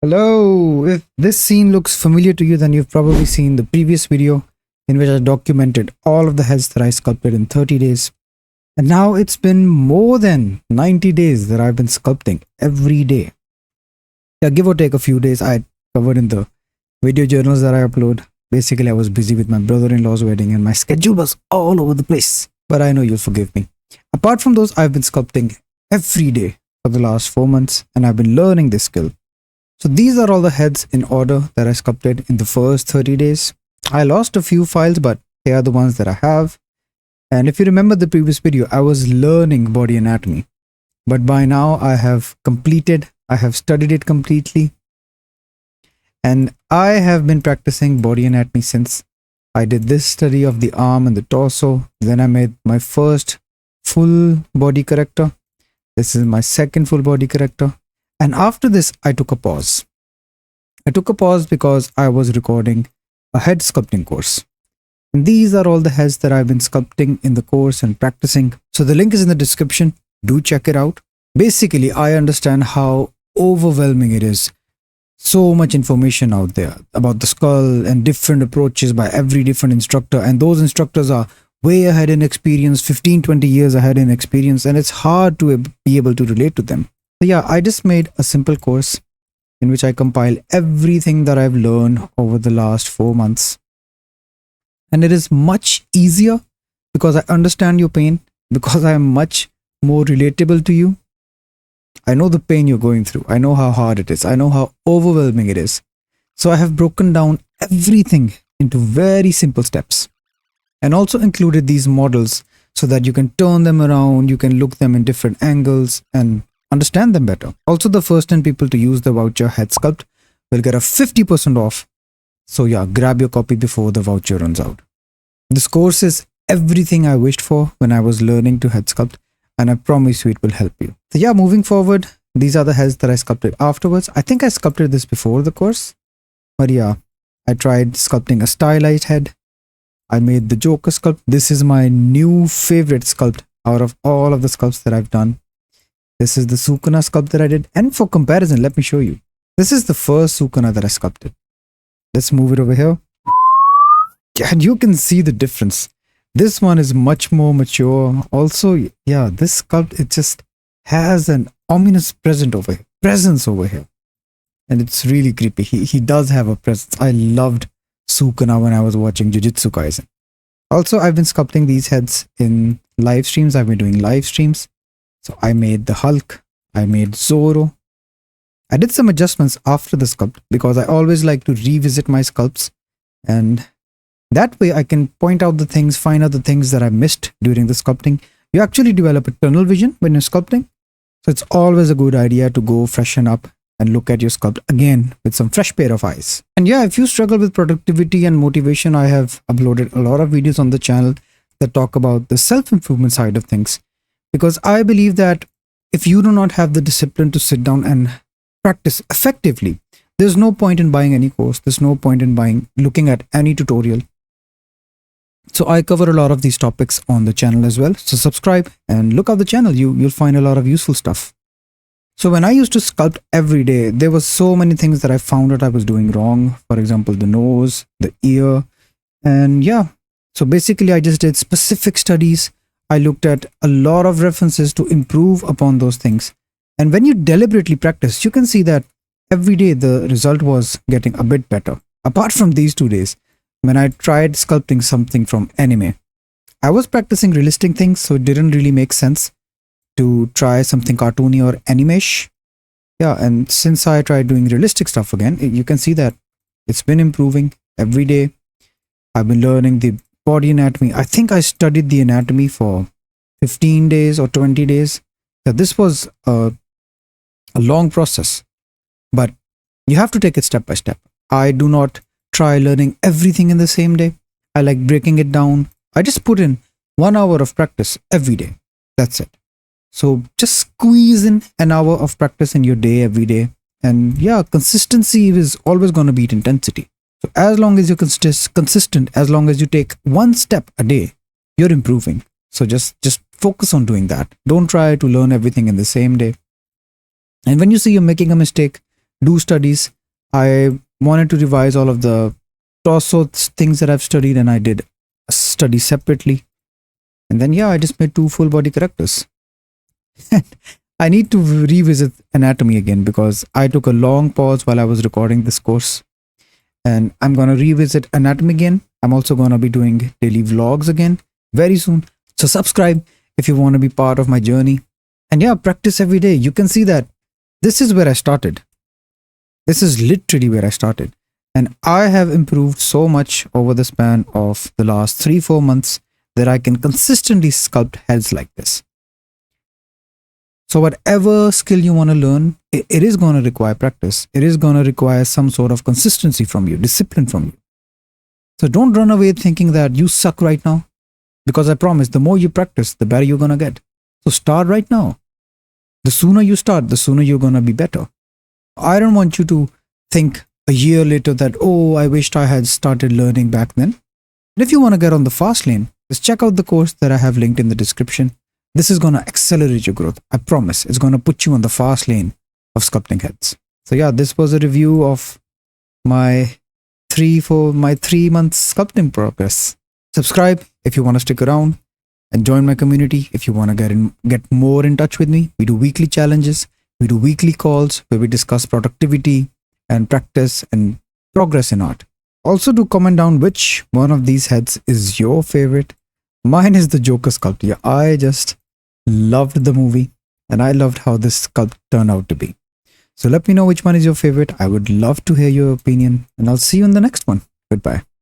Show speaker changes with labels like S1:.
S1: Hello, if this scene looks familiar to you, then you've probably seen the previous video in which I documented all of the heads that I sculpted in 30 days. And now it's been more than 90 days that I've been sculpting every day. Yeah, give or take a few days I covered in the video journals that I upload. Basically, I was busy with my brother-in-law's wedding and my schedule was all over the place. But I know you'll forgive me. Apart from those, I've been sculpting every day for the last 4 months and I've been learning this skill. So these are all the heads in order that I sculpted in the first 30 days. I lost a few files, but they are the ones that I have. And if you remember the previous video, I was learning body anatomy. But by now I have studied it completely. And I have been practicing body anatomy since I did this study of the arm and the torso. Then I made my first full body corrector. This is my second full body corrector. And after this, I took a pause. I took a pause because I was recording a head sculpting course. And these are all the heads that I've been sculpting in the course and practicing. So the link is in the description. Do check it out. Basically, I understand how overwhelming it is. So much information out there about the skull and different approaches by every different instructor. And those instructors are way ahead in experience, 15-20 years ahead in experience. And it's hard to be able to relate to them. So yeah, I just made a simple course in which I compile everything that I've learned over the last 4 months. And it is much easier because I understand your pain, because I am much more relatable to you. I know the pain you're going through. I know how hard it is. I know how overwhelming it is. So I have broken down everything into very simple steps and also included these models so that you can turn them around, you can look them in different angles and understand them better. Also, the first 10 people to use the voucher Head Sculpt will get a 50% off. So yeah, grab your copy before the voucher runs out. This course is everything I wished for when I was learning to head sculpt, and I promise you it will help you. So yeah, moving forward, these are the heads that I sculpted afterwards. I think I sculpted this before the course, but yeah, I tried sculpting a stylized head. I made the Joker sculpt. This is my new favorite sculpt out of all of the sculpts that I've done. This is the Sukuna sculpt that I did. And for comparison, let me show you. This is the first Sukuna that I sculpted. Let's move it over here. And you can see the difference. This one is much more mature. Also, yeah, this sculpt, it just has an ominous presence over here. And it's really creepy. He does have a presence. I loved Sukuna when I was watching Jujutsu Kaisen. Also, I've been sculpting these heads in live streams. I've been doing live streams. So I made the Hulk, I made Zoro. I did some adjustments after the sculpt because I always like to revisit my sculpts, and that way I can point out the things, find out the things that I missed during the sculpting. You actually develop a tunnel vision when you're sculpting. So it's always a good idea to go freshen up and look at your sculpt again with some fresh pair of eyes. And yeah, if you struggle with productivity and motivation, I have uploaded a lot of videos on the channel that talk about the self-improvement side of things. Because I believe that if you do not have the discipline to sit down and practice effectively, there's no point in buying any course. There's no point in looking at any tutorial. So I cover a lot of these topics on the channel as well. So subscribe and look at the channel. You'll find a lot of useful stuff. So when I used to sculpt every day, there were so many things that I found that I was doing wrong. For example, the nose, the ear, and yeah. So basically I just did specific studies. I looked at a lot of references to improve upon those things. And when you deliberately practice, you can see that every day the result was getting a bit better. Apart from these 2 days, when I tried sculpting something from anime, I was practicing realistic things, so it didn't really make sense to try something cartoony or anime-ish. Yeah, and since I tried doing realistic stuff again, you can see that it's been improving every day. I've been learning the body anatomy. I think I studied the anatomy for 15 days or 20 days. So this was a long process, but you have to take it step by step. I do not try learning everything in the same day. I like breaking it down. I just put in 1 hour of practice every day. That's it. So just squeeze in an hour of practice in your day every day. And yeah, consistency is always going to beat intensity. So as long as you're consistent, as long as you take 1 step a day, you're improving. So just focus on doing that. Don't try to learn everything in the same day. And when you see you're making a mistake, do studies. I wanted to revise all of the torso things that I've studied, and I did a study separately. And then, yeah, I just made two full body characters. I need to revisit anatomy again because I took a long pause while I was recording this course. And I'm going to revisit anatomy again. I'm also going to be doing daily vlogs again very soon. So subscribe if you want to be part of my journey. And yeah, practice every day. You can see that this is where I started. This is literally where I started. And I have improved so much over the span of the last 3-4 months that I can consistently sculpt heads like this. So whatever skill you want to learn, it is going to require practice. It is going to require some sort of consistency from you, discipline from you. So don't run away thinking that you suck right now, because I promise the more you practice, the better you're going to get. So start right now. The sooner you start, the sooner you're going to be better. I don't want you to think a year later that, oh, I wished I had started learning back then. And if you want to get on the fast lane, just check out the course that I have linked in the description. This is going to accelerate your growth. I promise. It's going to put you on the fast lane of sculpting heads. So yeah, this was a review of my 3 month sculpting progress. Subscribe if you want to stick around, and join my community if you want to get more in touch with me. We do weekly challenges. We do weekly calls where we discuss productivity and practice and progress in art. Also, do comment down which one of these heads is your favorite. Mine is the Joker sculpt. Yeah, I just loved the movie and I loved how this sculpt turned out to be. So let me know which one is your favorite. I would love to hear your opinion, and I'll see you in the next one. Goodbye.